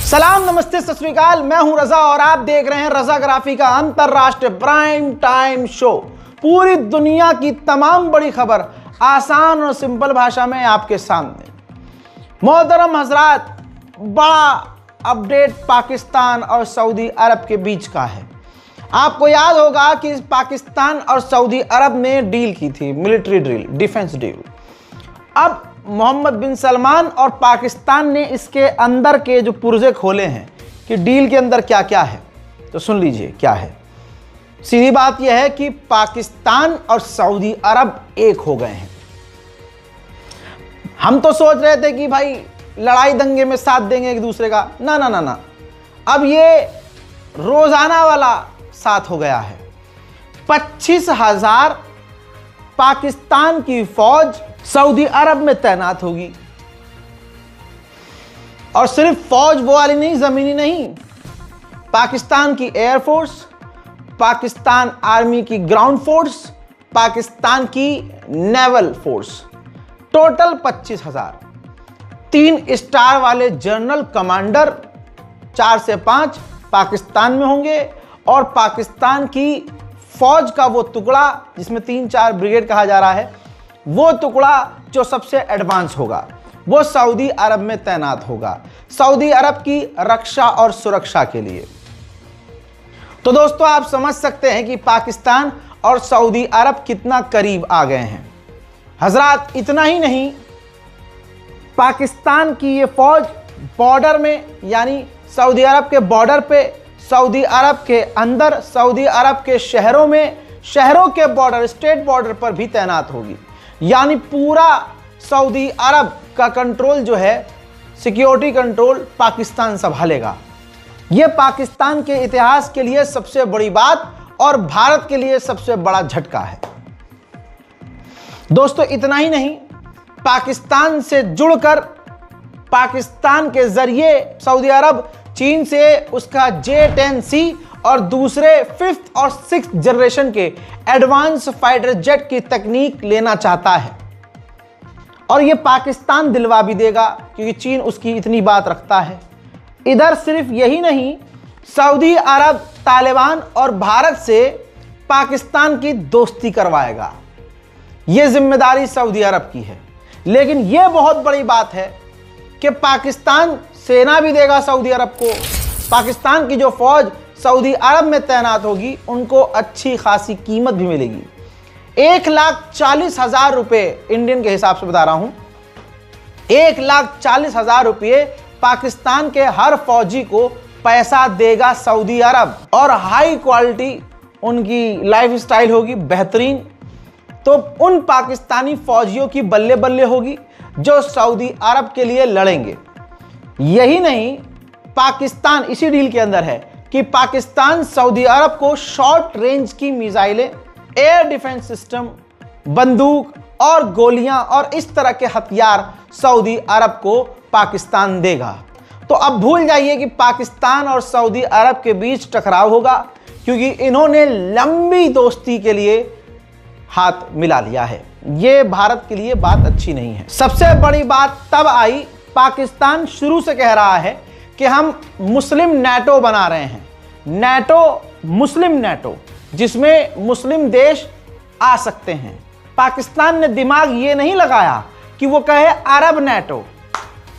सलाम, नमस्ते, सत श्री अकाल। मैं हूं रजा और आप देख रहे हैं रजाग्राफी का अंतरराष्ट्रीय प्राइम टाइम शो। पूरी दुनिया की तमाम बड़ी खबर आसान और सिंपल भाषा में आपके सामने। मोहतरम हजरात, बड़ा अपडेट पाकिस्तान और सऊदी अरब के बीच का है। आपको याद होगा कि पाकिस्तान और सऊदी अरब ने डील की थी, मिलिट्री डील, डिफेंस डील। अब मोहम्मद बिन सलमान और पाकिस्तान ने इसके अंदर के जो पुर्जे खोले हैं कि डील के अंदर क्या क्या है, तो सुन लीजिए क्या है। सीधी बात यह है कि पाकिस्तान और सऊदी अरब एक हो गए हैं। हम तो सोच रहे थे कि भाई लड़ाई दंगे में साथ देंगे एक दूसरे का, ना ना ना ना, अब ये रोजाना वाला साथ हो गया है। 25,000 पाकिस्तान की फौज सऊदी अरब में तैनात होगी। और सिर्फ फौज वो वाली नहीं, जमीनी नहीं, पाकिस्तान की एयरफोर्स, पाकिस्तान आर्मी की ग्राउंड फोर्स, पाकिस्तान की नेवल फोर्स, टोटल 25,000। 3 स्टार वाले जनरल कमांडर 4 से 5 पाकिस्तान में होंगे और पाकिस्तान की फौज का वो टुकड़ा जिसमें 3-4 ब्रिगेड कहा जा रहा है, वो टुकड़ा जो सबसे एडवांस होगा वो सऊदी अरब में तैनात होगा, सऊदी अरब की रक्षा और सुरक्षा के लिए। तो दोस्तों, आप समझ सकते हैं कि पाकिस्तान और सऊदी अरब कितना करीब आ गए हैं। हजरात, इतना ही नहीं, पाकिस्तान की ये फौज बॉर्डर में, यानी सऊदी अरब के बॉर्डर पे, सऊदी अरब के अंदर, सऊदी अरब के शहरों में, शहरों के बॉर्डर, स्टेट बॉर्डर पर भी तैनात होगी। यानी पूरा सऊदी अरब का कंट्रोल जो है, सिक्योरिटी कंट्रोल, पाकिस्तान संभालेगा। यह पाकिस्तान के इतिहास के लिए सबसे बड़ी बात और भारत के लिए सबसे बड़ा झटका है। दोस्तों, इतना ही नहीं, पाकिस्तान से जुड़कर पाकिस्तान के जरिए सऊदी अरब चीन से उसका J-10C और दूसरे 5th और 6th जनरेशन के एडवांस फाइटर जेट की तकनीक लेना चाहता है। और यह पाकिस्तान दिलवा भी देगा क्योंकि चीन उसकी इतनी बात रखता है। इधर सिर्फ यही नहीं, सऊदी अरब तालिबान और भारत से पाकिस्तान की दोस्ती करवाएगा। यह जिम्मेदारी सऊदी अरब की है। लेकिन यह बहुत बड़ी बात है कि पाकिस्तान सेना भी देगा सऊदी अरब को। पाकिस्तान की जो फौज सऊदी अरब में तैनात होगी उनको अच्छी खासी कीमत भी मिलेगी। 1,40,000 रुपये, इंडियन के हिसाब से बता रहा हूं, 1,40,000 रुपये पाकिस्तान के हर फौजी को पैसा देगा सऊदी अरब। और हाई क्वालिटी उनकी लाइफ स्टाइल होगी, बेहतरीन। तो उन पाकिस्तानी फौजियों की बल्ले बल्ले होगी जो सऊदी अरब के लिए लड़ेंगे। यही नहीं, पाकिस्तान इसी डील के अंदर है कि पाकिस्तान सऊदी अरब को शॉर्ट रेंज की मिसाइलें, एयर डिफेंस सिस्टम, बंदूक और गोलियां और इस तरह के हथियार सऊदी अरब को पाकिस्तान देगा। तो अब भूल जाइए कि पाकिस्तान और सऊदी अरब के बीच टकराव होगा, क्योंकि इन्होंने लंबी दोस्ती के लिए हाथ मिला लिया है। यह भारत के लिए बात अच्छी नहीं है। सबसे बड़ी बात तब आई, पाकिस्तान शुरू से कह रहा है कि हम मुस्लिम नेटो बना रहे हैं, नेटो, मुस्लिम नेटो, जिसमें मुस्लिम देश आ सकते हैं। पाकिस्तान ने दिमाग ये नहीं लगाया कि वो कहे अरब नेटो,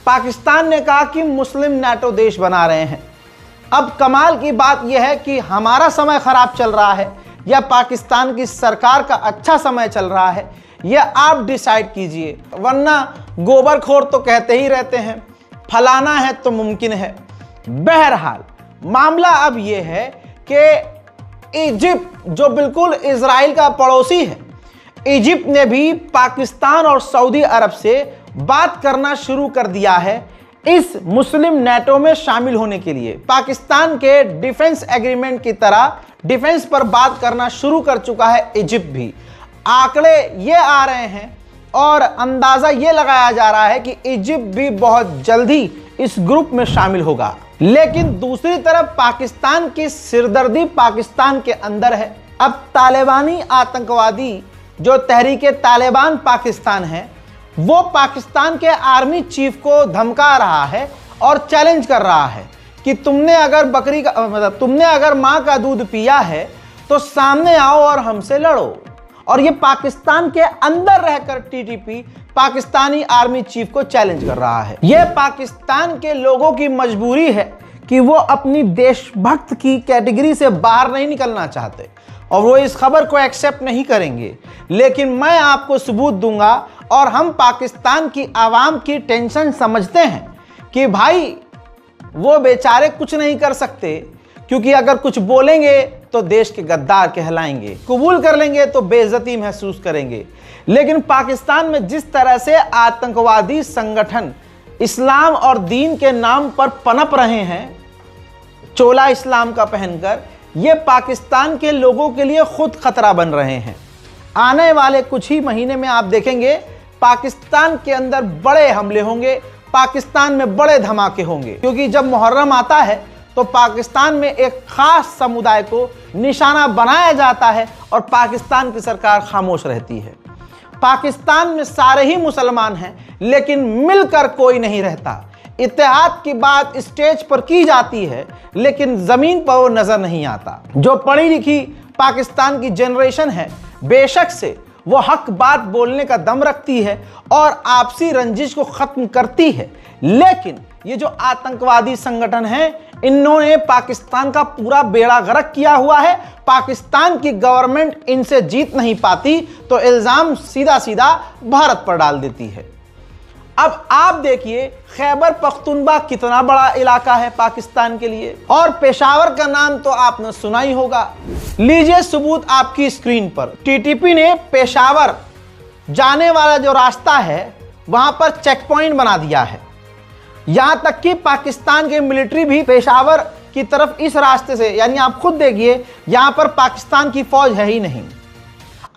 पाकिस्तान ने कहा कि मुस्लिम नेटो देश बना रहे हैं। अब कमाल की बात यह है कि हमारा समय खराब चल रहा है या पाकिस्तान की सरकार का अच्छा समय चल रहा है, यह आप डिसाइड कीजिए। वरना गोबरखोर तो कहते ही रहते हैं फलाना है तो मुमकिन है। बहरहाल मामला अब यह है कि इजिप्ट, जो बिल्कुल इजराइल का पड़ोसी है, इजिप्ट ने भी पाकिस्तान और सऊदी अरब से बात करना शुरू कर दिया है इस मुस्लिम नेटो में शामिल होने के लिए। पाकिस्तान के डिफेंस एग्रीमेंट की तरह डिफेंस पर बात करना शुरू कर चुका है इजिप्ट भी। आंकड़े ये आ रहे हैं और अंदाजा ये लगाया जा रहा है कि इजिप्ट भी बहुत जल्दी इस ग्रुप में शामिल होगा। लेकिन दूसरी तरफ पाकिस्तान की सिरदर्दी पाकिस्तान के अंदर है। अब तालिबानी आतंकवादी जो तहरीके तालिबान पाकिस्तान है, वो पाकिस्तान के आर्मी चीफ को धमका रहा है और चैलेंज कर रहा है कि तुमने अगर मां का दूध पिया है तो सामने आओ और हमसे लड़ो। और ये पाकिस्तान के अंदर रहकर टीटीपी पाकिस्तानी आर्मी चीफ को चैलेंज कर रहा है। ये पाकिस्तान के लोगों की मजबूरी है कि वो अपनी देशभक्त की कैटेगरी से बाहर नहीं निकलना चाहते और वो इस खबर को एक्सेप्ट नहीं करेंगे। लेकिन मैं आपको सबूत दूंगा और हम पाकिस्तान की आवाम की टेंशन समझते हैं कि भाई वो बेचारे कुछ नहीं कर सकते, क्योंकि अगर कुछ बोलेंगे तो देश के गद्दार कहलाएंगे, कबूल कर लेंगे तो बेइज्जती महसूस करेंगे। लेकिन पाकिस्तान में जिस तरह से आतंकवादी संगठन इस्लाम और दीन के नाम पर पनप रहे हैं चोला इस्लाम का पहनकर, ये पाकिस्तान के लोगों के लिए खुद खतरा बन रहे हैं। आने वाले कुछ ही महीने में आप देखेंगे पाकिस्तान के अंदर बड़े हमले होंगे, पाकिस्तान में बड़े धमाके होंगे, क्योंकि जब मुहर्रम आता है तो पाकिस्तान में एक खास समुदाय को निशाना बनाया जाता है और पाकिस्तान की सरकार खामोश रहती है। पाकिस्तान में सारे ही मुसलमान हैं लेकिन मिलकर कोई नहीं रहता। इत्तेहाद की बात स्टेज पर की जाती है लेकिन जमीन पर वो नजर नहीं आता। जो पढ़ी लिखी पाकिस्तान की जनरेशन है बेशक से वो हक बात बोलने का दम रखती है और आपसी रंजिश को खत्म करती है, लेकिन ये जो आतंकवादी संगठन हैं इन्होंने पाकिस्तान का पूरा बेड़ा गर्क किया हुआ है। पाकिस्तान की गवर्नमेंट इनसे जीत नहीं पाती तो इल्जाम सीधा सीधा भारत पर डाल देती है। अब आप देखिए खैबर पख्तूनख्वा कितना बड़ा इलाका है पाकिस्तान के लिए, और पेशावर का नाम तो आपने सुना ही होगा। लीजिए सबूत आपकी स्क्रीन पर। टीटीपी ने पेशावर जाने वाला जो रास्ता है वहां पर चेक पॉइंट बना दिया है। यहां तक कि पाकिस्तान की मिलिट्री भी पेशावर की तरफ इस रास्ते से, यानी आप खुद देखिए यहां पर पाकिस्तान की फौज है ही नहीं।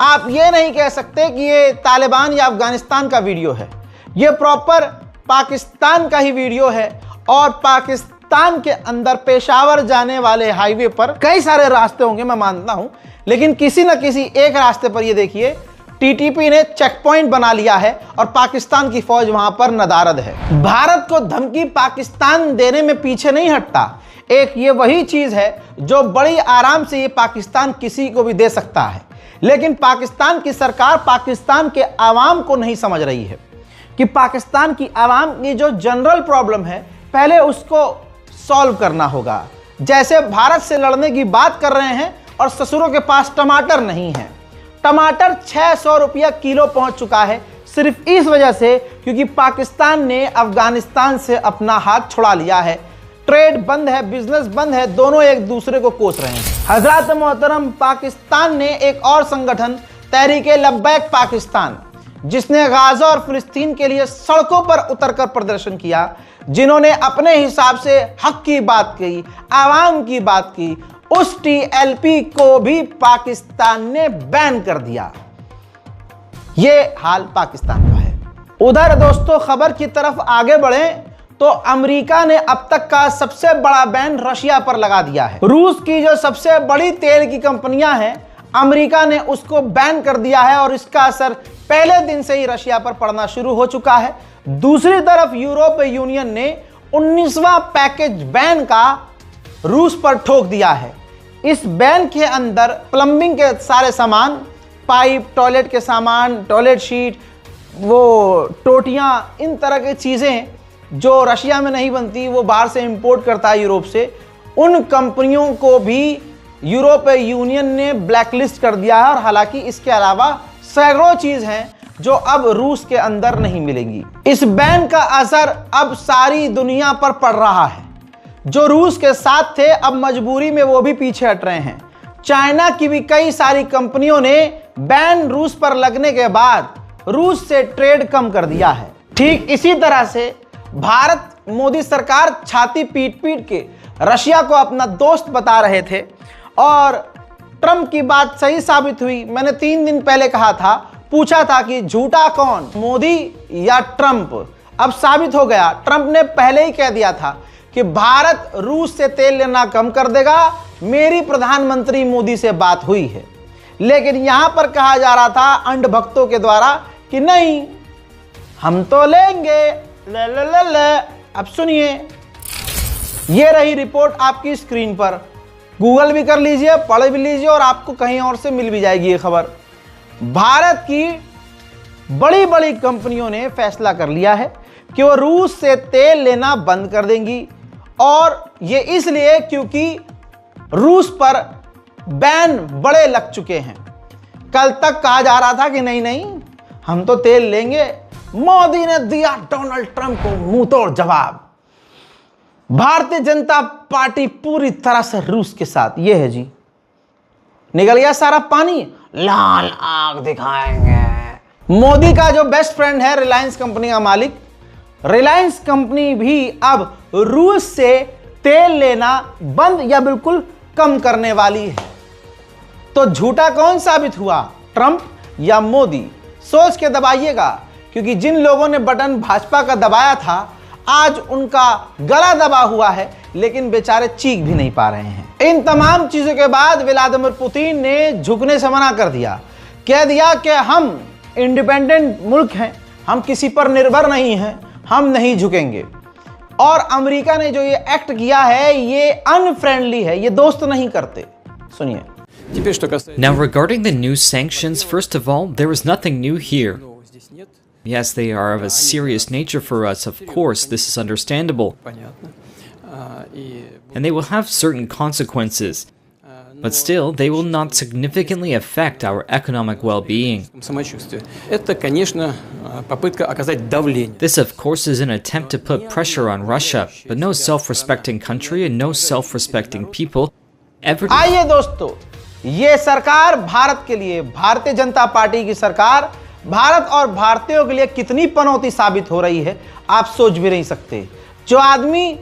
आप ये नहीं कह सकते कि ये तालिबान या अफगानिस्तान का वीडियो है, ये प्रॉपर पाकिस्तान का ही वीडियो है। और पाकिस्तान के अंदर पेशावर जाने वाले हाईवे पर कई सारे रास्ते होंगे मैं मानता हूं, लेकिन किसी न किसी एक रास्ते पर ये देखिए टीटीपी ने चेक पॉइंट बना लिया है और पाकिस्तान की फौज वहां पर नदारद है। भारत को धमकी पाकिस्तान देने में पीछे नहीं हटता। एक ये वही चीज है जो बड़ी आराम से ये पाकिस्तान किसी को भी दे सकता है, लेकिन पाकिस्तान की सरकार पाकिस्तान के आवाम को नहीं समझ रही है कि पाकिस्तान की आवाम की जो जनरल प्रॉब्लम है पहले उसको सॉल्व करना होगा। जैसे भारत से लड़ने की बात कर रहे हैं और ससुरों के पास टमाटर नहीं है। टमाटर 600 रुपया किलो पहुंच चुका है सिर्फ इस वजह से क्योंकि पाकिस्तान ने अफगानिस्तान से अपना हाथ छुड़ा लिया है। ट्रेड बंद है, बिजनेस बंद है, दोनों एक दूसरे को कोस रहे हैं। हजरत मोहतरम, पाकिस्तान ने एक और संगठन तहरीक-ए-लब्बैक पाकिस्तान, जिसने गाजा और फिलिस्तीन के लिए सड़कों पर उतरकर प्रदर्शन किया, जिन्होंने अपने हिसाब से हक की बात की, आवाम की बात की, उस टीएलपी को भी पाकिस्तान ने बैन कर दिया। ये हाल पाकिस्तान का है। उधर दोस्तों खबर की तरफ आगे बढ़ें तो अमेरिका ने अब तक का सबसे बड़ा बैन रशिया पर लगा दिया है। रूस की जो सबसे बड़ी तेल की कंपनियां हैं अमेरिका ने उसको बैन कर दिया है और इसका असर पहले दिन से ही रशिया पर पड़ना शुरू हो चुका है। दूसरी तरफ यूरोपीय यूनियन ने 19वां पैकेज बैन का रूस पर ठोक दिया है। इस बैन के अंदर प्लम्बिंग के सारे सामान, पाइप, टॉयलेट के सामान, टॉयलेट शीट, वो टोटियां, इन तरह की चीज़ें जो रशिया में नहीं बनती वो बाहर से इंपोर्ट करता है यूरोप से, उन कंपनियों को भी यूरोपीय यूनियन ने ब्लैकलिस्ट कर दिया है। और हालांकि इसके अलावा सैकड़ों चीज़ हैं जो अब रूस के अंदर नहीं मिलेंगी। इस बैन का असर अब सारी दुनिया पर पड़ रहा है। जो रूस के साथ थे अब मजबूरी में वो भी पीछे हट रहे हैं। चाइना की भी कई सारी कंपनियों ने बैन रूस पर लगने के बाद रूस से ट्रेड कम कर दिया है। ठीक इसी तरह से भारत, मोदी सरकार छाती पीट पीट के रशिया को अपना दोस्त बता रहे थे और ट्रंप की बात सही साबित हुई। मैंने 3 दिन पहले कहा था, पूछा था कि झूठा कौन, मोदी या ट्रंप। अब साबित हो गया। ट्रंप ने पहले ही कह दिया था कि भारत रूस से तेल लेना कम कर देगा। मेरी प्रधानमंत्री मोदी से बात हुई है, लेकिन यहां पर कहा जा रहा था अंध भक्तों के द्वारा कि नहीं, हम तो लेंगे। ले ले ले ले। अब सुनिए, ये रही रिपोर्ट आपकी स्क्रीन पर, गूगल भी कर लीजिए, पढ़ भी लीजिए और आपको कहीं और से मिल भी जाएगी ये खबर। भारत की बड़ी बड़ी कंपनियों ने फैसला कर लिया है कि वो रूस से तेल लेना बंद कर देंगी, और ये इसलिए क्योंकि रूस पर बैन बड़े लग चुके हैं। कल तक कहा जा रहा था कि नहीं हम तो तेल लेंगे, मोदी ने दिया डोनाल्ड ट्रंप को मुंह तोड़ जवाब। भारतीय जनता पार्टी पूरी तरह से रूस के साथ, ये है जी, निकल गया सारा पानी, लाल आग दिखाएंगे। मोदी का जो बेस्ट फ्रेंड है रिलायंस कंपनी का मालिक, रिलायंस कंपनी भी अब रूस से तेल लेना बंद या बिल्कुल कम करने वाली है। तो झूठा कौन साबित हुआ, ट्रंप या मोदी? सोच के दबाइएगा, क्योंकि जिन लोगों ने बटन भाजपा का दबाया था आज उनका गला दबा हुआ है, लेकिन बेचारे चीख भी नहीं पा रहे हैं। इन तमाम चीजों के बाद व्लादिमीर पुतिन ने झुकने से मना कर दिया, कह दिया कि हम इंडिपेंडेंट मुल्क हैं, हम किसी पर निर्भर नहीं हैं, हम नहीं झुकेंगे। और अमेरिका ने जो ये एक्ट किया है ये अनफ्रेंडली है, ये दोस्त नहीं करते। सुनिए। Now, regarding the new sanctions, first of all, there is nothing new here. Yes, they are of a serious nature for us, of course, this is understandable. And they will have certain consequences. But still, they will not significantly affect our economic well-being. This, of course, is an attempt to put pressure on Russia, but no self-respecting country and no self-respecting people ever... आइए दोस्तों, ये सरकार भारत के लिए, Bharatiya Janata party की सरकार भारत और भारतीयों के लिए कितनी पनौती साबित हो रही है आप सोच भी नहीं सकते। जो आदमी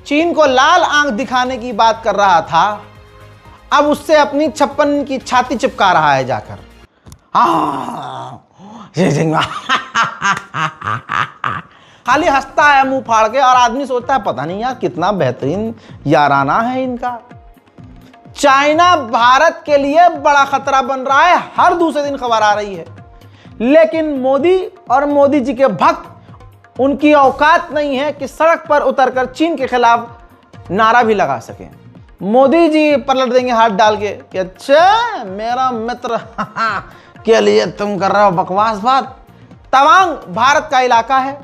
चीन को लाल आंख दिखाने की बात कर रहा था, अब उससे अपनी 56 की छाती चिपका रहा है जाकर। खाली हंसता है मुंह फाड़ के, और आदमी सोचता है पता नहीं यार कितना बेहतरीन याराना है इनका। चाइना भारत के लिए बड़ा खतरा बन रहा है, हर दूसरे दिन खबर आ रही है, लेकिन मोदी और मोदी जी के भक्त, उनकी औकात नहीं है कि सड़क पर उतरकर चीन के खिलाफ नारा भी लगा सकें। मोदी जी पलट देंगे हाथ डाल के कि अच्छा मेरा मित्र के लिए तुम कर रहे हो बकवास बात। तवांग भारत का इलाका है,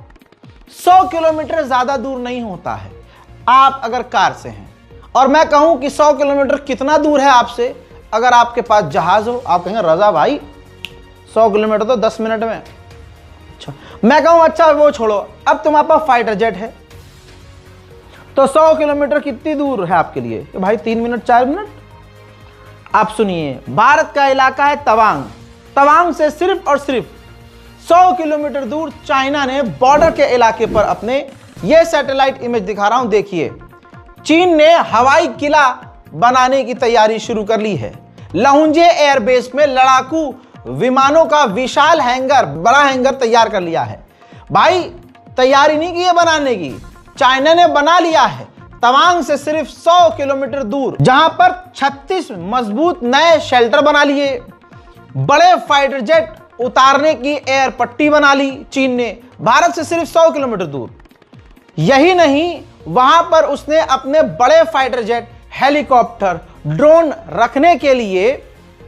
100 किलोमीटर ज्यादा दूर नहीं होता है आप अगर कार से हैं। और मैं कहूं कि 100 किलोमीटर कितना दूर है आपसे, अगर आपके पास जहाज हो, आप कहेंगे रजा भाई 100 किलोमीटर तो 10 मिनट में। अच्छा, मैं कहूं अच्छा वो छोड़ो, अब तुम्हारे पास फाइटर जेट है तो 100 किलोमीटर कितनी दूर है आपके लिए कि भाई 3 मिनट 4 मिनट। आप सुनिए, भारत का इलाका है तवांग, तवांग से सिर्फ और सिर्फ 100 किलोमीटर दूर चाइना ने बॉर्डर के इलाके पर अपने, ये सैटेलाइट इमेज दिखा रहा हूं देखिए, चीन ने हवाई किला बनाने की तैयारी शुरू कर ली है। लहुंजे एयरबेस में लड़ाकू विमानों का विशाल हैंगर, बड़ा हैंगर तैयार कर लिया है। भाई तैयारी नहीं की है बनाने की, चाइना ने बना लिया है तवांग से सिर्फ 100 किलोमीटर दूर, जहां पर 36 मजबूत नए शेल्टर बना लिए, बड़े फाइटर जेट उतारने की एयर पट्टी बना ली चीन ने, भारत से सिर्फ 100 किलोमीटर दूर। यही नहीं, वहां पर उसने अपने बड़े फाइटर जेट, हेलीकॉप्टर, ड्रोन रखने के लिए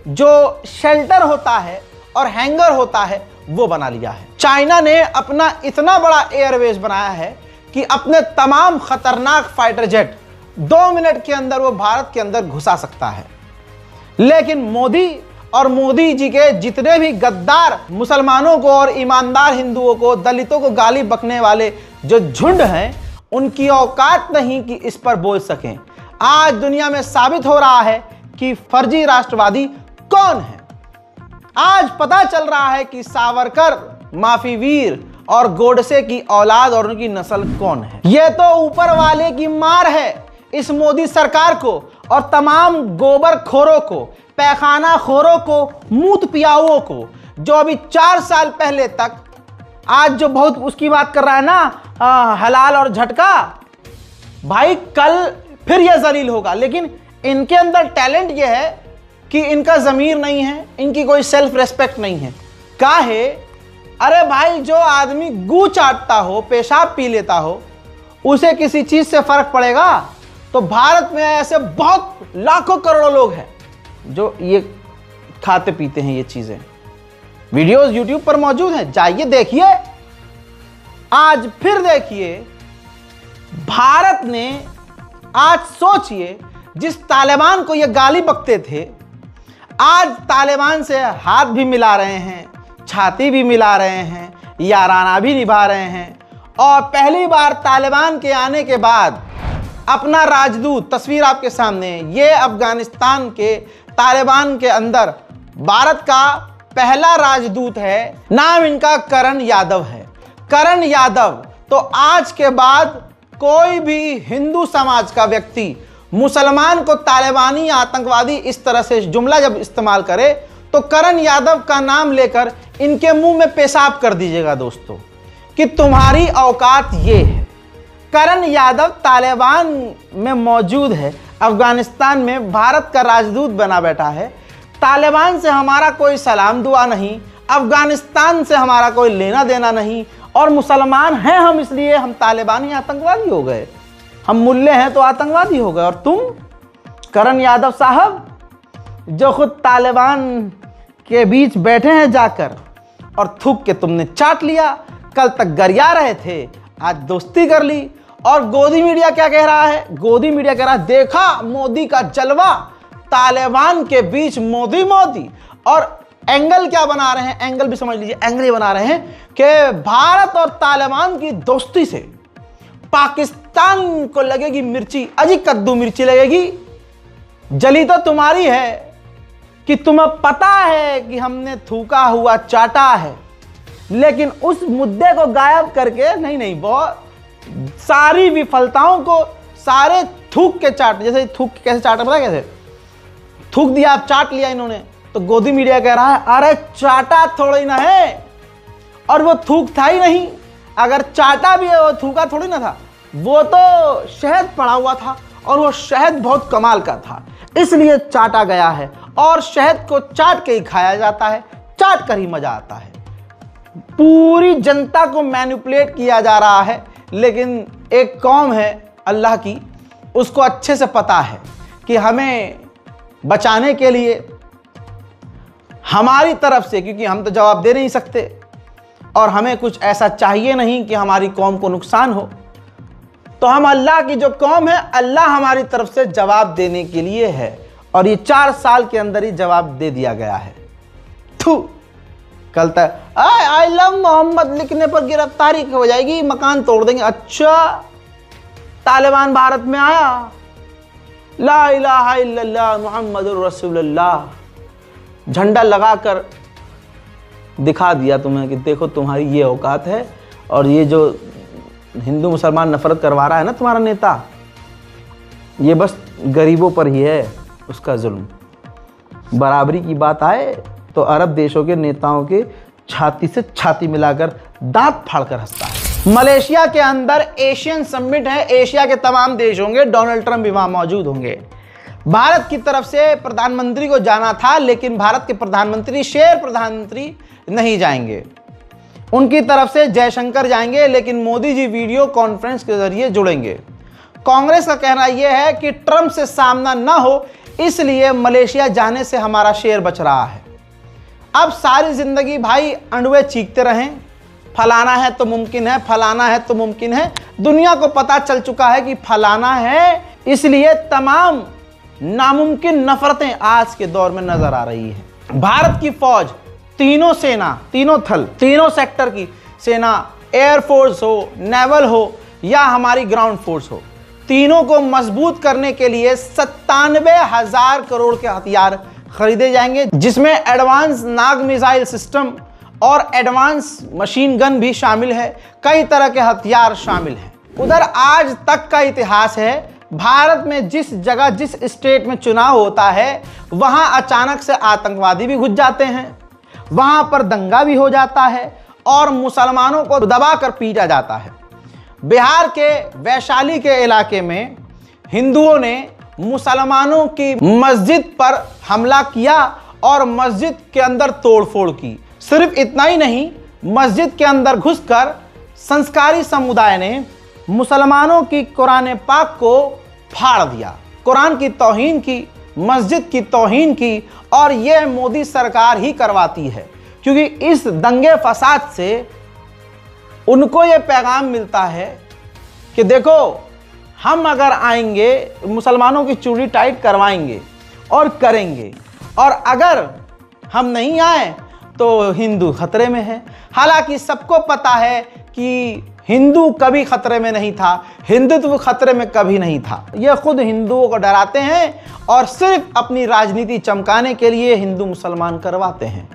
जो शेल्टर होता है और हैंगर होता है वो बना लिया है। चाइना ने अपना इतना बड़ा एयरबेस बनाया है कि अपने तमाम खतरनाक फाइटर जेट 2 मिनट के अंदर वो भारत के अंदर घुसा सकता है। लेकिन मोदी और मोदी जी के जितने भी गद्दार मुसलमानों को और ईमानदार हिंदुओं को, दलितों को गाली बकने वाले जो झुंड हैं, उनकी औकात नहीं कि इस पर बोल सकें। आज दुनिया में साबित हो रहा है कि फर्जी राष्ट्रवादी कौन है। आज पता चल रहा है कि सावरकर, माफी वीर और गोडसे की औलाद और उनकी नस्ल कौन है। यह तो ऊपर वाले की मार है इस मोदी सरकार को और तमाम गोबर खोरों को, पैखाना खोरों को, मूत पियाओं को, जो अभी 4 साल पहले तक, आज जो बहुत उसकी बात कर रहा है ना हलाल और झटका, भाई कल फिर यह जलील होगा। लेकिन इनके अंदर टैलेंट यह है कि इनका ज़मीर नहीं है, इनकी कोई सेल्फ रेस्पेक्ट नहीं है। काहे? अरे भाई जो आदमी गू चाटता हो, पेशाब पी लेता हो, उसे किसी चीज से फर्क पड़ेगा? तो भारत में ऐसे बहुत लाखों करोड़ों लोग हैं जो ये खाते पीते हैं ये चीजें। वीडियोस यूट्यूब पर मौजूद हैं, जाइए देखिए। आज फिर देखिए, भारत ने आज सोचिए, जिस तालिबान को ये गाली बकते थे, आज तालिबान से हाथ भी मिला रहे हैं, छाती भी मिला रहे हैं, याराना भी निभा रहे हैं। और पहली बार तालिबान के आने के बाद अपना राजदूत, तस्वीर आपके सामने, ये अफगानिस्तान के तालिबान के अंदर भारत का पहला राजदूत है। नाम इनका करण यादव है। करण यादव। तो आज के बाद कोई भी हिंदू समाज का व्यक्ति मुसलमान को तालिबानी आतंकवादी इस तरह से जुमला जब इस्तेमाल करे तो करण यादव का नाम लेकर इनके मुंह में पेशाब कर दीजिएगा दोस्तों, कि तुम्हारी औकात ये है। करण यादव तालिबान में मौजूद है, अफगानिस्तान में भारत का राजदूत बना बैठा है। तालिबान से हमारा कोई सलाम दुआ नहीं, अफगानिस्तान से हमारा कोई लेना देना नहीं, और मुसलमान हैं हम इसलिए हम तालिबानी आतंकवादी हो गए, हम मुल्ले हैं तो आतंकवादी हो गए। और तुम करण यादव साहब जो खुद तालिबान के बीच बैठे हैं जाकर, और थूक के तुमने चाट लिया। कल तक गरिया रहे थे, आज दोस्ती कर ली। और गोदी मीडिया क्या कह रहा है? गोदी मीडिया कह रहा है, देखा मोदी का जलवा, तालिबान के बीच मोदी मोदी। और एंगल क्या बना रहे हैं? एंगल भी समझ लीजिए, एंगल ये बना रहे हैं कि भारत और तालिबान की दोस्ती से पाकिस्तान को लगेगी मिर्ची, अजी कद्दू मिर्ची लगेगी। जली तो तुम्हारी है कि तुम्हें पता है कि हमने थूका हुआ चाटा है, लेकिन उस मुद्दे को गायब करके नहीं बहुत सारी विफलताओं को सारे थूक के चाट, जैसे थूक कैसे चाटा, पता कैसे थूक दिया, आप चाट लिया इन्होंने। तो गोदी मीडिया कह रहा है अरे चाटा थोड़ी ना है, और वो थूक था ही नहीं। अगर चाटा भी है वो थूका थोड़ी ना था, वो तो शहद पड़ा हुआ था, और वो शहद बहुत कमाल का था, इसलिए चाटा गया है। और शहद को चाट के ही खाया जाता है, चाट कर ही मजा आता है। पूरी जनता को मैनिपुलेट किया जा रहा है, लेकिन एक कौम है अल्लाह की, उसको अच्छे से पता है कि हमें बचाने के लिए हमारी तरफ से, क्योंकि हम तो जवाब दे नहीं सकते और हमें कुछ ऐसा चाहिए नहीं कि हमारी कौम को नुकसान हो, तो हम अल्लाह की जो कौम है, अल्लाह हमारी तरफ से जवाब देने के लिए है। और ये 4 साल के अंदर ही जवाब दे दिया गया है। थू, कल तक आई लव मोहम्मद लिखने पर गिरफ्तारी हो जाएगी, मकान तोड़ देंगे। अच्छा, तालिबान भारत में आया, ला इलाहा इल्लल्लाह मुहम्मदुर रसूलुल्लाह झंडा लगाकर दिखा दिया तुम्हें कि देखो तुम्हारी ये औकात है। और ये जो हिंदू मुसलमान नफरत करवा रहा है ना तुम्हारा नेता, ये बस गरीबों पर ही है उसका जुल्म। बराबरी की बात आए तो अरब देशों के नेताओं के छाती से छाती मिलाकर दांत फाड़कर हंसता है। मलेशिया के अंदर एशियन समिट है, एशिया के तमाम देश होंगे, डोनाल्ड ट्रंप भी वहां मौजूद होंगे। भारत की तरफ से प्रधानमंत्री को जाना था, लेकिन भारत के प्रधानमंत्री, शेर प्रधानमंत्री नहीं जाएंगे। उनकी तरफ से जयशंकर जाएंगे, लेकिन मोदी जी वीडियो कॉन्फ्रेंस के जरिए जुड़ेंगे। कांग्रेस का कहना यह है कि ट्रंप से सामना ना हो, इसलिए मलेशिया जाने से हमारा शेर बच रहा है। अब सारी जिंदगी भाई अंडवे चीखते रहें, फलाना है तो मुमकिन है, फलाना है तो मुमकिन है। दुनिया को पता चल चुका है कि फलाना है, इसलिए तमाम नामुमकिन नफरतें आज के दौर में नजर आ रही है। भारत की फौज, तीनों सेना, तीनों थल, तीनों सेक्टर की सेना, एयरफोर्स हो, नेवल हो या हमारी ग्राउंड फोर्स हो, तीनों को मजबूत करने के लिए 97,000 करोड़ के हथियार खरीदे जाएंगे, जिसमें एडवांस नाग मिसाइल सिस्टम और एडवांस मशीन गन भी शामिल है। कई तरह के हथियार शामिल हैं। उधर आज तक का इतिहास है, भारत में जिस जगह, जिस स्टेट में चुनाव होता है, वहां अचानक से आतंकवादी भी घुस जाते हैं, वहां पर दंगा भी हो जाता है और मुसलमानों को दबाकर पीटा जाता है। बिहार के वैशाली के इलाके में हिंदुओं ने मुसलमानों की मस्जिद पर हमला किया और मस्जिद के अंदर तोड़फोड़ की। सिर्फ इतना ही नहीं, मस्जिद के अंदर घुसकर संस्कारी समुदाय ने मुसलमानों की कुरान पाक को फाड़ दिया, कुरान की तौहीन की, मस्जिद की तौहीन की, और यह मोदी सरकार ही करवाती है, क्योंकि इस दंगे फसाद से उनको यह पैगाम मिलता है कि देखो हम अगर आएंगे मुसलमानों की चूड़ी टाइट करवाएंगे और करेंगे, और अगर हम नहीं आए तो हिंदू खतरे में है। हालांकि सबको पता है कि हिंदू कभी खतरे में नहीं था, हिंदुत्व खतरे में कभी नहीं था। ये खुद हिंदुओं को डराते हैं और सिर्फ अपनी राजनीति चमकाने के लिए हिंदू मुसलमान करवाते हैं।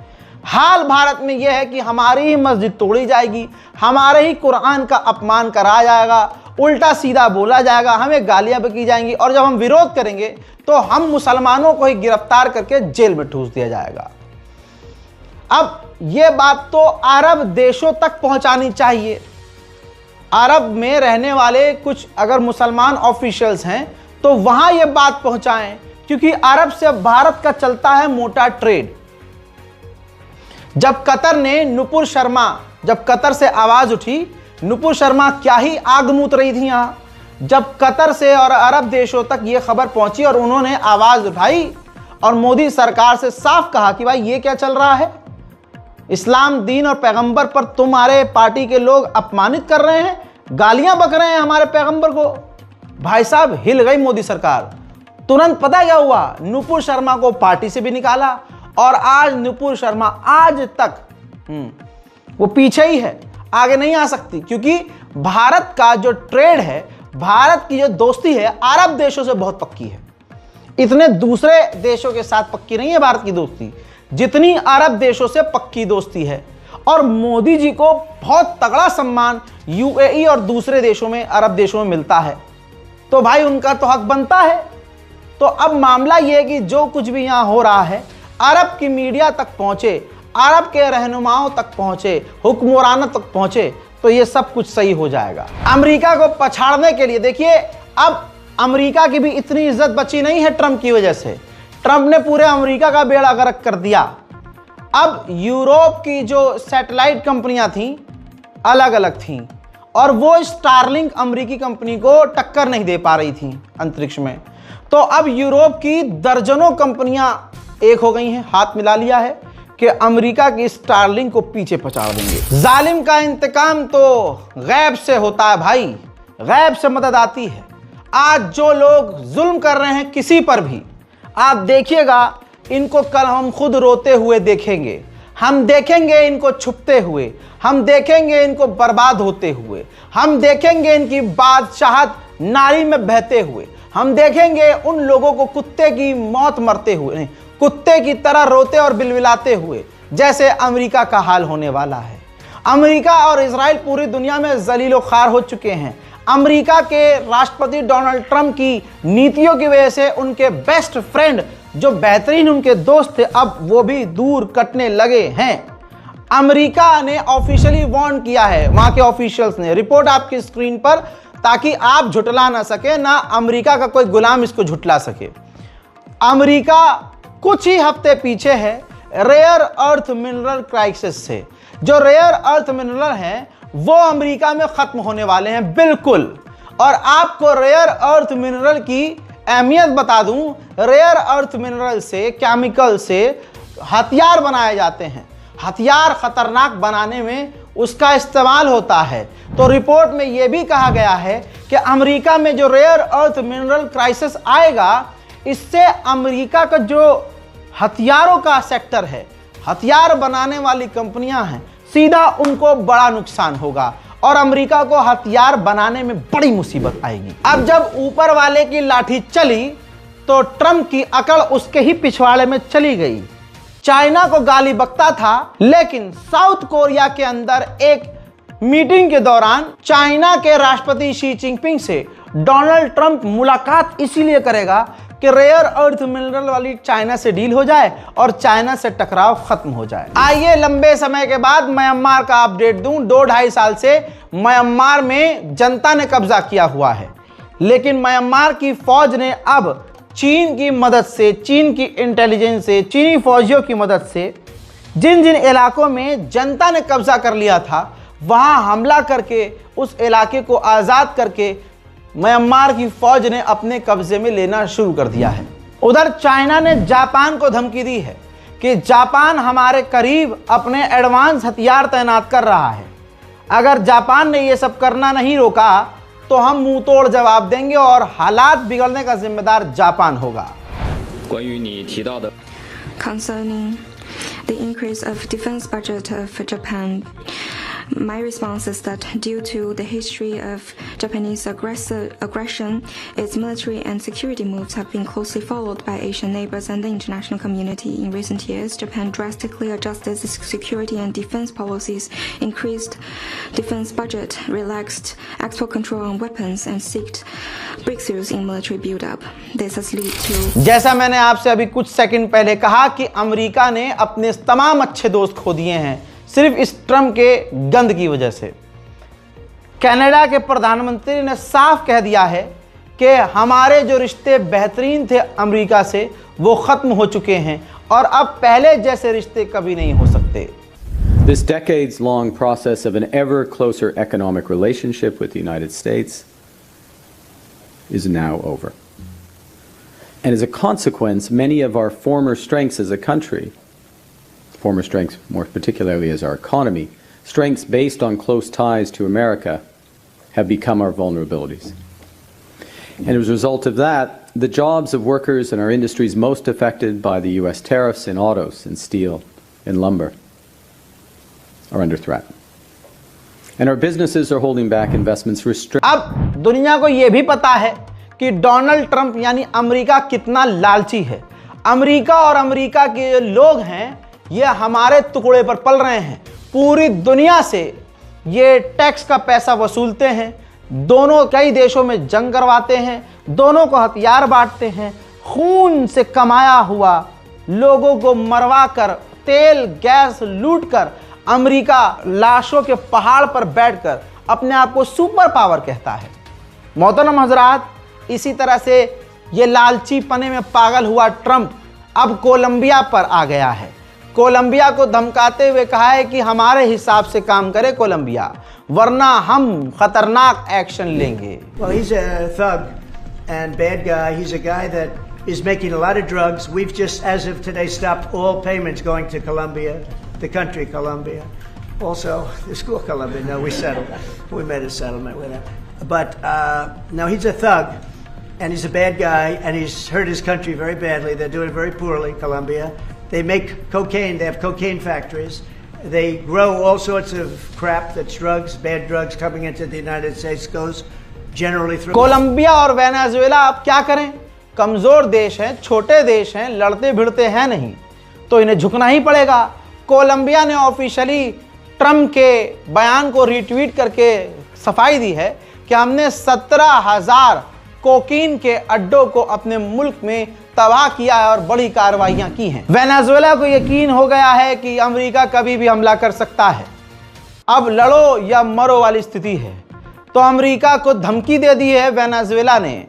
हाल भारत में यह है कि हमारी ही मस्जिद तोड़ी जाएगी, हमारे ही कुरान का अपमान कराया जाएगा, उल्टा सीधा बोला जाएगा, हमें गालियां बकी जाएंगी, और जब हम विरोध करेंगे तो हम मुसलमानों को ही गिरफ्तार करके जेल में ठूस दिया जाएगा। अब यह बात तो अरब देशों तक पहुंचानी चाहिए। अरब में रहने वाले कुछ अगर मुसलमान ऑफिशियल्स हैं तो वहां यह बात पहुंचाएं, क्योंकि अरब से भारत का चलता है मोटा ट्रेड। जब कतर ने नुपुर शर्मा, जब कतर से आवाज उठी, नुपुर शर्मा क्या ही आग मूत रही थी यहां। जब कतर से और अरब देशों तक यह खबर पहुंची और उन्होंने आवाज उठाई और मोदी सरकार से साफ कहा कि भाई ये क्या चल रहा है, इस्लाम दीन और पैगंबर पर तुम्हारे पार्टी के लोग अपमानित कर रहे हैं, गालियां बक रहे हैं हमारे पैगंबर को। भाई साहब हिल गई मोदी सरकार। तुरंत पता क्या हुआ, नुपुर शर्मा को पार्टी से भी निकाला, और आज नुपुर शर्मा आज तक वो पीछे ही है, आगे नहीं आ सकती, क्योंकि भारत का जो ट्रेड है, भारत की जो दोस्ती है अरब देशों से बहुत पक्की है। इतने दूसरे देशों के साथ पक्की नहीं है भारत की दोस्ती जितनी अरब देशों से पक्की दोस्ती है। और मोदी जी को बहुत तगड़ा सम्मान यूएई और दूसरे देशों में, अरब देशों में मिलता है, तो भाई उनका तो हक बनता है। तो अब मामला यह है कि जो कुछ भी यहां हो रहा है अरब की मीडिया तक पहुंचे, अरब के रहनुमाओं तक पहुंचे, हुक्मरानों तक पहुंचे, तो ये सब कुछ सही हो जाएगा। अमेरिका को पछाड़ने के लिए देखिए, अब अमेरिका की भी इतनी इज्जत बची नहीं है ट्रंप की वजह से। ट्रंप ने पूरे अमेरिका का बेड़ा गर्क कर दिया। अब यूरोप की जो सैटेलाइट कंपनियां थीं अलग अलग थीं, और वो स्टारलिंक अमेरिकी कंपनी को टक्कर नहीं दे पा रही थीं अंतरिक्ष में। तो अब यूरोप की दर्जनों कंपनियां एक हो गई हैं, हाथ मिला लिया है कि अमेरिका की स्टारलिंक को पीछे पछाड़ देंगे। जालिम का इंतकाम तो गैब से होता है भाई, गैब से मदद आती है। आज जो लोग जुल्म कर रहे हैं किसी पर भी, आप देखिएगा इनको कल हम खुद रोते हुए देखेंगे, हम देखेंगे इनको छुपते हुए, हम देखेंगे इनको बर्बाद होते हुए, हम देखेंगे इनकी बादशाहत नाली में बहते हुए, हम देखेंगे उन लोगों को कुत्ते की मौत मरते हुए, कुत्ते की तरह रोते और बिलबिलाते हुए, जैसे अमेरिका का हाल होने वाला है। अमेरिका और इजराइल पूरी दुनिया में जलीलो खार हो चुके हैं। अमेरिका के राष्ट्रपति डोनाल्ड ट्रंप की नीतियों की वजह से उनके बेस्ट फ्रेंड, जो बेहतरीन उनके दोस्त थे, अब वो भी दूर कटने लगे हैं। अमेरिका ने ऑफिशियली वार्न किया है, वहां के ऑफिशियल्स ने, रिपोर्ट आपकी स्क्रीन पर, ताकि आप झुटला ना सके, ना अमेरिका का कोई गुलाम इसको झुटला सके। अमेरिका कुछ ही हफ्ते पीछे है रेयर अर्थ मिनरल क्राइसिस से। जो रेयर अर्थ मिनरल हैं वो अमेरिका में खत्म होने वाले हैं बिल्कुल। और आपको रेयर अर्थ मिनरल की अहमियत बता दूं, रेयर अर्थ मिनरल से, केमिकल से हथियार बनाए जाते हैं। हथियार खतरनाक बनाने में उसका इस्तेमाल होता है। तो रिपोर्ट में यह भी कहा गया है कि अमेरिका में जो रेयर अर्थ मिनरल क्राइसिस आएगा, इससे अमेरिका का जो हथियारों का सेक्टर है, हथियार बनाने वाली कंपनियां हैं, सीधा उनको बड़ा नुकसान होगा और अमेरिका को हथियार बनाने में बड़ी मुसीबत आएगी। अब जब ऊपर वाले की लाठी चली तो ट्रंप की अकड़ उसके ही पिछवाड़े में चली गई। चाइना को गाली बकता था, लेकिन साउथ कोरिया के अंदर एक मीटिंग के दौरान चाइना के राष्ट्रपति शी जिनपिंग से डोनाल्ड ट्रंप मुलाकात इसीलिए करेगा कि रेयर अर्थ मिनरल वाली चाइना से डील हो जाए और चाइना से टकराव खत्म हो जाए। आइए लंबे समय के बाद म्यांमार का अपडेट दूं। 2-2.5 साल से म्यांमार में जनता ने कब्जा किया हुआ है, लेकिन म्यांमार की फौज ने अब चीन की मदद से, चीन की इंटेलिजेंस से, चीनी फौजियों की मदद से जिन जिन इलाकों में जनता ने कब्जा कर लिया था वहां हमला करके उस इलाके को आज़ाद करके म्यांमार की फौज ने अपने कब्जे में लेना शुरू कर दिया है। उधर चाइना ने जापान को धमकी दी है कि जापान हमारे करीब अपने एडवांस हथियार तैनात कर रहा है। अगर जापान ने यह सब करना नहीं रोका तो हम मुंह तोड़ जवाब देंगे और हालात बिगड़ने का जिम्मेदार जापान होगा। Concerning the increase of defense budget of Japan, my response is that due to the history of Japanese aggression, its military and security moves have been closely followed by Asian neighbors and the international community. In recent years, Japan drastically adjusted its security and defense policies, increased defense budget, relaxed export control on weapons, and sought breakthroughs in military build-up. This has led to... जैसा मैंने आपसे अभी कुछ second पहले कहा कि America ने अपने तमाम अच्छे दोस्त खो दिए हैं सिर्फ इस ट्रम्प के गंद की वजह से। कनाडा के प्रधानमंत्री ने साफ कह दिया है कि हमारे जो रिश्ते बेहतरीन थे अमेरिका से वो खत्म हो चुके हैं और अब पहले जैसे रिश्ते कभी नहीं हो सकते। This decades-long process of an ever closer economic relationship with the United States is now over. And as a consequence, many of our former strengths as a country, former strengths more particularly as our economy, strengths based on close ties to America, have become our vulnerabilities. And as a result of that, the jobs of workers in our industries most affected by the US tariffs in autos and steel and lumber are under threat. And our businesses are holding back investments अब दुनिया को यह भी पता है कि Donald Trump यानी America कितना लालची है। अमेरिका और अमेरिका के लोग हैं ये हमारे टुकड़े पर पल रहे हैं। पूरी दुनिया से ये टैक्स का पैसा वसूलते हैं, दोनों कई देशों में जंग करवाते हैं, दोनों को हथियार बांटते हैं, खून से कमाया हुआ लोगों को मरवा कर तेल गैस लूट कर अमेरिका लाशों के पहाड़ पर बैठकर अपने आप को सुपर पावर कहता है। मोहतरम हजरात, इसी तरह से ये लालची पने में पागल हुआ ट्रंप अब कोलंबिया पर आ गया है। कोलंबिया को धमकाते हुए कहा है कि हमारे हिसाब से काम करे कोलंबिया, वरना हम खतरनाक एक्शन लेंगे। Well, he's a thug and bad guy. He's a guy that is making a lot of drugs. We've just, as of today, stopped all payments going to Colombia, the country Colombia. Also, the school Colombia. No, we settled. We made a settlement with him. But no, he's a thug, and he's a bad guy, and he's hurt his country very badly. They're doing very poorly, Colombia. They make cocaine. They have cocaine factories. They grow all sorts of crap that's drugs, bad drugs coming into the United States, goes generally through. Colombia और Venezuela अब क्या करें? कमजोर देश हैं, छोटे देश हैं, लड़ते भिड़ते हैं नहीं, तो इन्हें झुकना ही पड़ेगा। कोलंबिया ने ऑफिशियली ट्रंप के बयान को रीट्वीट करके सफाई दी है कि हमने 17,000 कोकीन के अड्डों को अपने मुल्क में तबाह किया है और बड़ी कार्रवाइयां की हैं। वेनेजुएला को यकीन हो गया है कि अमेरिका कभी भी हमला कर सकता है, अब लड़ो या मरो वाली स्थिति है। तो अमेरिका को धमकी दे दी है वेनेजुएला ने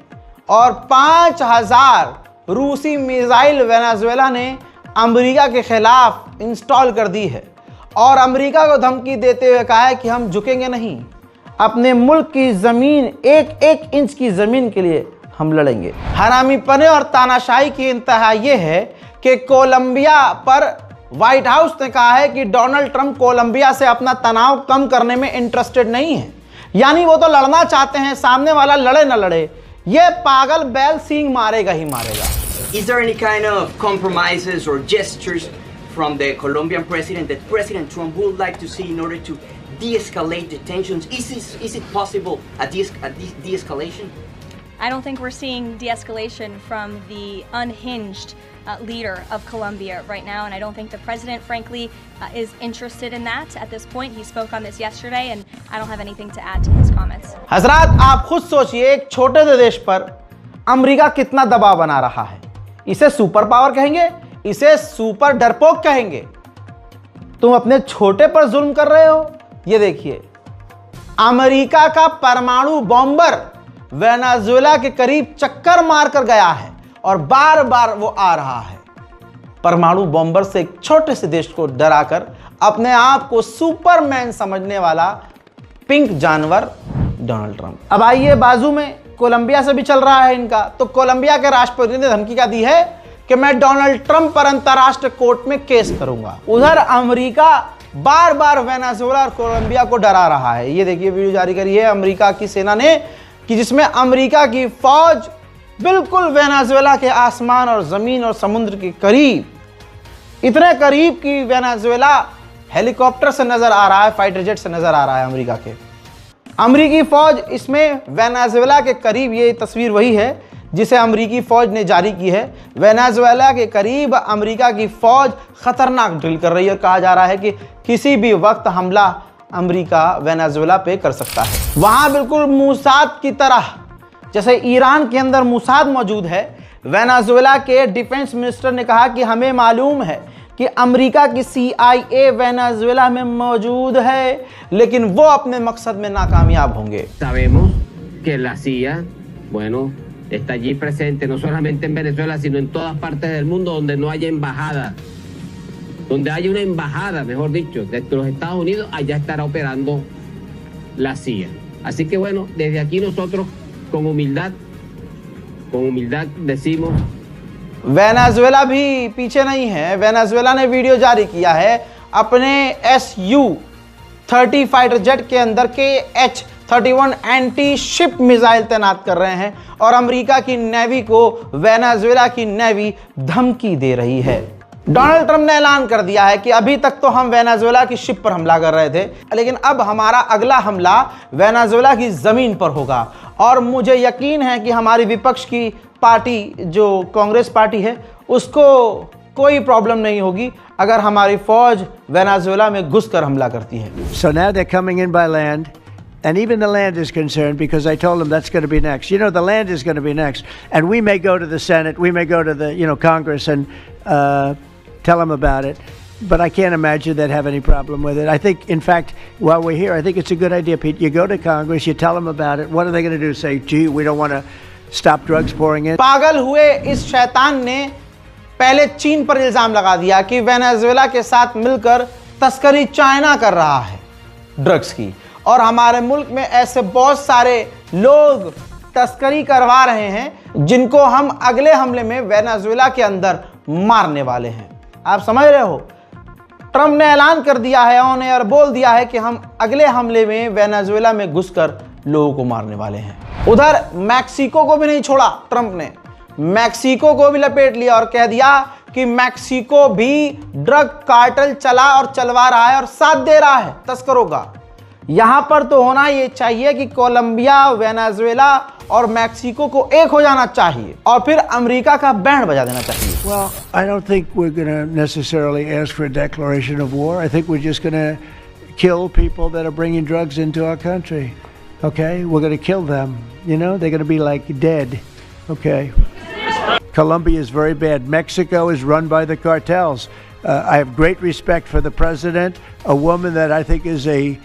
और 5,000 रूसी मिसाइल वेनेजुएला ने अमेरिका के खिलाफ इंस्टॉल कर दी है और अमेरिका को धमकी देते हुए कहा है कि हम झुकेंगे नहीं, अपने मुल्क की जमीन एक एक इंच की जमीन के लिए हम लड़ेंगे। हरामीपने और तानाशाही की इंतहा यह है कि कोलंबिया पर व्हाइट हाउस ने कहा है कि डोनाल्ड ट्रंप कोलंबिया से अपना तनाव कम करने में इंटरेस्टेड नहीं है, यानी वो तो लड़ना चाहते हैं, सामने वाला लड़े न लड़े, ये पागल बैल सींग मारेगा ही मारेगा। Is there any kind of compromises or gestures from the Colombian president that President Trump would like to see in order to de-escalate the tensions? Is it possible a de-escalation? I don't think we're seeing de-escalation from the unhinged leader of Colombia right now, and I don't think the president, frankly, is interested in that at this point. He spoke on this yesterday, and I don't have anything to add to his comments. हजरात, आप खुद सोचिए, एक छोटे से देश पर America कितना दबाव बना रहा है। इसे सुपर पावर कहेंगे, इसे सुपर डरपोक कहेंगे। तुम अपने छोटे पर जुल्म कर रहे हो। ये देखिए, अमेरिका का परमाणु बॉम्बर वेनेजुएला के करीब चक्कर मारकर गया है और बार बार वो आ रहा है। परमाणु बॉम्बर से एक छोटे से देश को डराकर अपने आप को सुपरमैन समझने वाला पिंक जानवर डोनाल्ड ट्रंप। अब आइए बाजू में कोलंबिया से भी चल रहा है इनका। तो कोलंबिया के राष्ट्रपति ने धमकी क्या दी है कि मैं डोनाल्ड ट्रंप पर अंतरराष्ट्रीय कोर्ट में केस करूंगा। उधर अमेरिका बार बार वेनेजुएला और कोलंबिया को डरा रहा है। ये देखिए वीडियो जारी करी है अमेरिका की सेना ने कि जिसमें अमेरिका की फौज बिल्कुल वेनेजुएला के आसमान और जमीन और समुद्र के करीब, इतने करीब कि वेनेजुएला हेलीकॉप्टर से नजर आ रहा है, फाइटर जेट से नजर आ रहा है अमेरिका के। अमेरिकी फौज इसमें वेनेजुएला के करीब, ये तस्वीर वही है जिसे अमेरिकी फौज ने जारी की है। वेनेजुएला के करीब अमेरिका की फौज खतरनाक ड्रिल कर रही है और कहा जा रहा है कि किसी भी वक्त हमला अमेरिका वेनेजुएला पे कर सकता है। वहां बिल्कुल मूसाद की तरह, जैसे ईरान के अंदर मूसाद मौजूद है, वेनेजुएला के डिफेंस मिनिस्टर ने कहा कि हमें मालूम है कि अमेरिका की CIA वेनेजुएला में मौजूद है, लेकिन वो अपने मकसद में नाकामयाब होंगे। Sabemos que la CIA, bueno, está allí presente no solamente en Venezuela, sino en todas partes del mundo donde no haya embajada. Donde haya una embajada, mejor dicho, de los Estados Unidos, allá estará operando la CIA. Así que bueno, desde aquí nosotros con humildad decimos Venezuela भी पीछे नहीं है। Venezuela ने video जारी किया है अपने Su-30 fighter jet के अंदर KH-31 एंटी शिप मिसाइल तैनात कर रहे हैं और अमेरिका की नेवी को वेनेजुएला की नेवी धमकी दे रही है। डोनाल्ड ट्रंप ने ऐलान कर दिया है कि अभी तक तो हम वेनेजुएला की शिप पर हमला कर रहे थे, लेकिन अब हमारा अगला हमला वेनेजुएला की जमीन पर होगा और मुझे यकीन है कि हमारी विपक्ष की पार्टी जो कांग्रेस पार्टी है उसको कोई प्रॉब्लम नहीं होगी अगर हमारी फौज वेनेजुएला में घुसकर हमला करती है। So now they're coming in by land, and even the land is concerned because I told them that's going to be next. You know, the land is going to be next, and we may go to the Senate, we may go to the Congress and tell them about it. But I can't imagine they'd have any problem with it. I think, in fact, while we're here, I think it's a good idea, Pete. You go to Congress, you tell them about it. What are they going to do? Say, gee, we don't want to stop drugs pouring in? पागल हुए इस शैतान ने पहले चीन पर इल्जाम लगा दिया कि वेनेजुएला के साथ मिलकर तस्करी चाइना कर रहा है ड्रग्स की, और हमारे मुल्क में ऐसे बहुत सारे लोग तस्करी करवा रहे हैं जिनको हम अगले हमले में वेनेजुएला के अंदर मारने वाले हैं। आप समझ रहे हो, ट्रंप ने ऐलान कर दिया है, ऑन एयर बोल दिया है कि हम अगले हमले में वेनेजुएला में घुसकर लोगों को मारने वाले हैं। उधर मैक्सिको को भी नहीं छोड़ा ट्रंप ने, मैक्सिको को भी लपेट लिया और कह दिया कि मैक्सिको भी ड्रग कार्टेल चला और चलवा रहा है और साथ दे रहा है तस्करों का। यहां पर तो होना ये चाहिए कि कोलंबिया, वेनेजुएला और मैक्सिको को एक हो जाना चाहिए और फिर अमेरिका का बैंड बजा देना चाहिए। Well, I don't think we're going to necessarily ask for a declaration of war. I think we're just going to kill people that are bringing drugs into our country. Okay? We're going to kill them. You know, they're going to be like dead. Okay? Colombia is very bad. Mexico is run by the cartels. I have great respect for the president, a woman that I think is a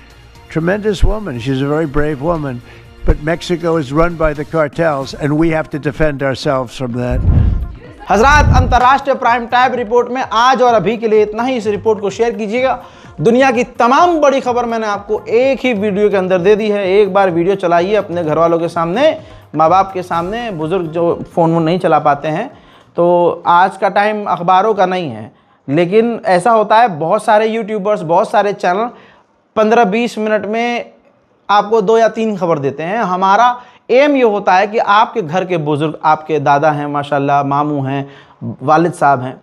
tremendous woman. She's a very brave woman. But Mexico is run by the cartels, and we have to defend ourselves from that. हजरात, अंतर्राष्ट्रीय prime time report में आज और अभी के लिए इतना ही। इस रिपोर्ट को शेयर कीजिएगा। दुनिया की तमाम बड़ी खबर मैंने आपको एक ही वीडियो के अंदर दे दी है। एक बार वीडियो चलाइए अपने घर वालों के सामने, माँ बाप के सामने, बुजुर्ग जो फ़ोन नहीं चला पाते हैं। तो आज का टाइम अखबारों का नहीं है, लेकिन ऐसा होता है बहुत सारे यूट्यूबर्स, बहुत सारे चैनल 15-20 मिनट में आपको 2 या 3 खबर देते हैं। हमारा एम ये होता है कि आपके घर के बुजुर्ग, आपके दादा हैं माशाल्लाह, मामू हैं, वालिद साहब हैं,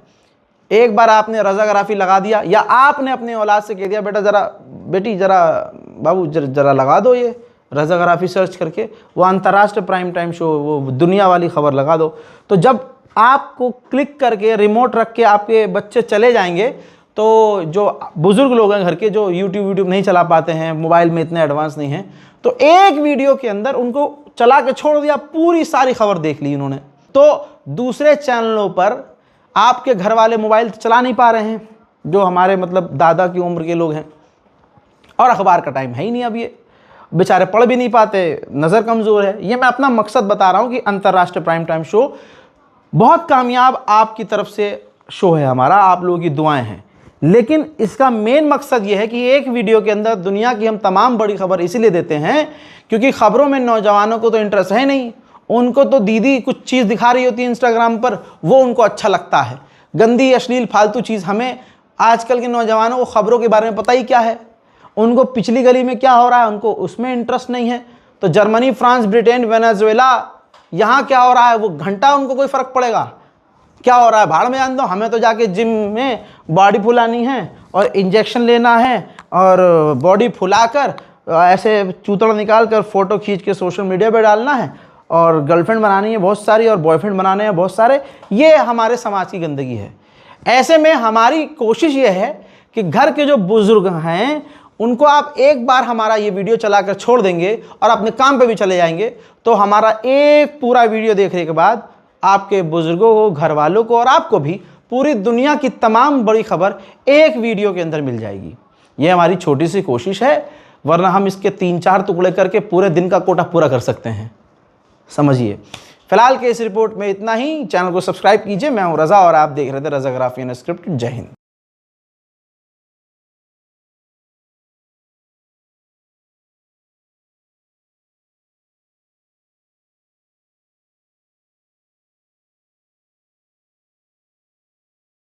एक बार आपने रज़ाग्राफ़ी लगा दिया या आपने अपने औलाद से कह दिया बेटा ज़रा, बेटी ज़रा, बाबू ज़रा लगा दो ये रज़ाग्राफ़ी सर्च करके, वो अंतर्राष्ट्रीय प्राइम टाइम शो, वो दुनिया वाली खबर लगा दो। तो जब आपको क्लिक करके रिमोट रख के आपके बच्चे चले जाएंगे, तो जो बुज़ुर्ग लोग हैं घर के, जो यूट्यूब नहीं चला पाते हैं, मोबाइल में इतने एडवांस नहीं हैं, तो एक वीडियो के अंदर उनको चला के छोड़ दिया, पूरी सारी खबर देख ली उन्होंने। तो दूसरे चैनलों पर आपके घर वाले मोबाइल चला नहीं पा रहे हैं, जो हमारे मतलब दादा की उम्र के लोग हैं, और अखबार का टाइम है ही नहीं, अब ये बेचारे पढ़ भी नहीं पाते, नज़र कमज़ोर है। ये मैं अपना मकसद बता रहा हूँ कि अंतर्राष्ट्रीय प्राइम टाइम शो बहुत कामयाब आपकी तरफ से शो है हमारा, आप लोगों की दुआएं हैं। लेकिन इसका मेन मकसद यह है कि एक वीडियो के अंदर दुनिया की हम तमाम बड़ी खबर इसीलिए देते हैं क्योंकि खबरों में नौजवानों को तो इंटरेस्ट है नहीं, उनको तो दीदी कुछ चीज़ दिखा रही होती है इंस्टाग्राम पर, वो उनको अच्छा लगता है। गंदी अश्लील फालतू चीज़। हमें आजकल के नौजवानों को खबरों के बारे में पता ही क्या है, उनको पिछली गली में क्या हो रहा है उनको उसमें इंटरेस्ट नहीं है। तो जर्मनी, फ्रांस, ब्रिटेन, वेनेजुएला, यहाँ क्या हो रहा है वो घंटा उनको कोई फ़र्क पड़ेगा? क्या हो रहा है भाड़ में जान दो, हमें तो जाके जिम में बॉडी फुलानी है और इंजेक्शन लेना है और बॉडी फुलाकर ऐसे चूतड़ निकाल कर फ़ोटो खींच के सोशल मीडिया पे डालना है और गर्लफ्रेंड बनानी है बहुत सारी और बॉयफ्रेंड बनाने हैं बहुत सारे। ये हमारे समाज की गंदगी है। ऐसे में हमारी कोशिश ये है कि घर के जो बुज़ुर्ग हैं उनको आप एक बार हमारा ये वीडियो चलाकर छोड़ देंगे और अपने काम पे भी चले जाएंगे तो हमारा एक पूरा वीडियो देखने के बाद आपके बुजुर्गों को, घर वालों को और आपको भी पूरी दुनिया की तमाम बड़ी खबर एक वीडियो के अंदर मिल जाएगी। ये हमारी छोटी सी कोशिश है, वरना हम इसके 3-4 टुकड़े करके पूरे दिन का कोटा पूरा कर सकते हैं, समझिए। फिलहाल के इस रिपोर्ट में इतना ही। चैनल को सब्सक्राइब कीजिए। मैं हूं रज़ा और आप देख रहे थे रज़ा ग्राफी अनस्क्रिप्टेड। जय हिंद।